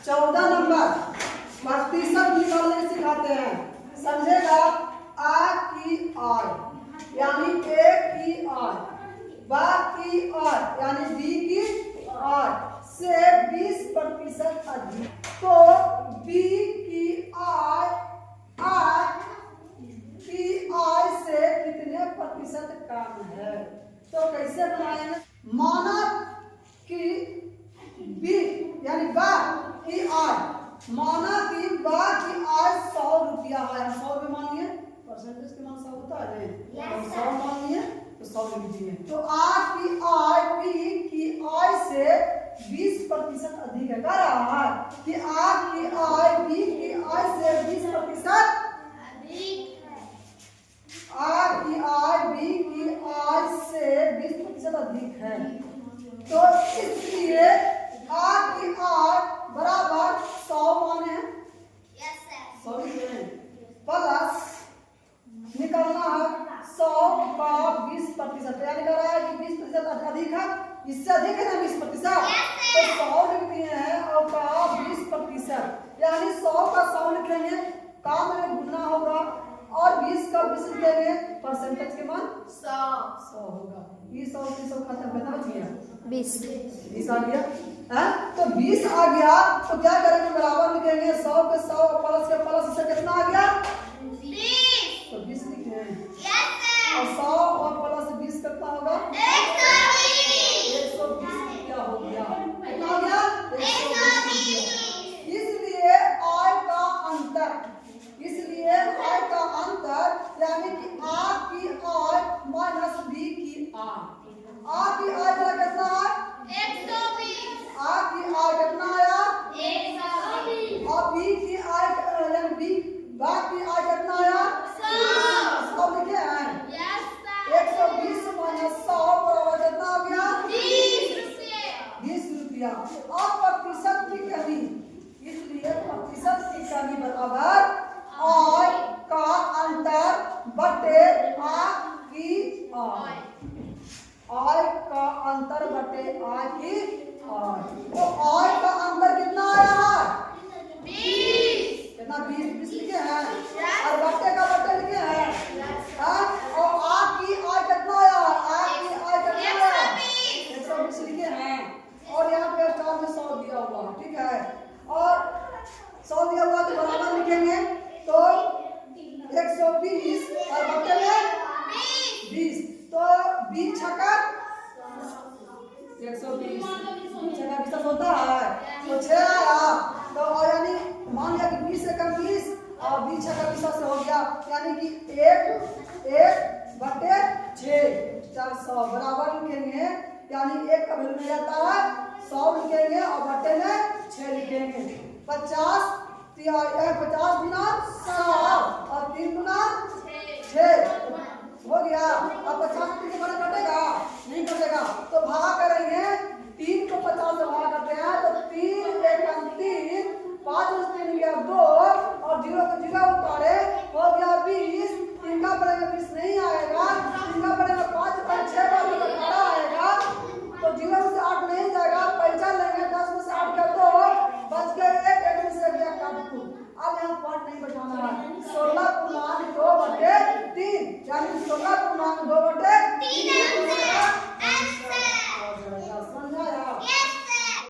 14 number प्रतिशत निकालने सिखाते हैं। समझेगा? आ की आय यानी ए की आय, बा की आय यानी बी की आय से 20% अधिक, तो बी की आय की आय से कितने प्रतिशत कम है? तो कैसे बनाएंगे? माना कि बी यानी बा की आय, माना कि बा की आय 100 रुपया है। 100 रुपये मान लिए, परसेंटेज के मान 100 होता है, 100 मान लिए तो 100 लिख दिए। तो आ की आय बी की आय से 20% अधिक है। कह रहा है कि आ की आय बी की आय से 20% अधिक है। आ की आय बी की आय से 20% अधिक है, तो इसलिए आ की आय बराबर 100 माने हैं, 100 प्लस निकालना है 100 का 20%, यानी कह रहा है कि 20% अधिक है, इससे अधिक है ना 20%, तो 100 लिख दिए हैं और का 20%, यानी 100 का 100 लिखेंगे, काम में गुना होगा और 20 का 20 लिखेंगे, परसेंटेज के मान 100 होगा। ये 100 से 100 खत्म कितना बच गया? 20 आ गया है। तो 20 आ गया तो क्या करेंगे? बराबर लिखेंगे 100 के 100 प्लस के प्लस, इससे कितना आ गया? 20। तो 20 लिखे हैं और 100 और प्लस 20 कितना होगा? 120 रुपया हो गया। कितना हो गया? 120। इसलिए आय का अंतर यानी कि आ की आय माइनस बी की आय, आ की आय कितना है? 120। आ की आय कितना आया? 120। और बी की आय यानी बी बा की आय कितना आया? 100 लिखे हैं। 120 माइनस 100 बराबर कितना हो गया? 20 रुपया। अब प्रतिशत की कमी, इसलिए प्रतिशत की कमी बराबर आय का अंतर बटे आ की आय, आय का अंतर बटे आय की आय। तो आय का अंतर कितना आया है? 20। कितना? 20 लिखे हैं और बटे का बटे लिखे हैं, और आ की आय कितना आया? आ की आय कितना आया? 120 लिखे हैं और यहाँ पे स्टार में 100 दिया हुआ, ठीक है, और 100 दिया हुआ तो बराबर लिखेंगे, तो 120 और बटे में 20, तो 20 छक्का 120, 20 छक्का 20 होता है, तो 6 आया। तो यानी मान लिया कि 20 से कम 20 और 20 छक्का 20 से हो गया, यानी कि 1 बटे 6 400 बराबर लिखेंगे, यानी 1 का वैल्यू नहीं आता है, 100 लिखेंगे और बटे में 6 लिखेंगे। 50 गुना 100 और 3 गुना 6 हो गया। अब 50 से बड़ा कटेगा? नहीं कटेगा, तो भाग करेंगे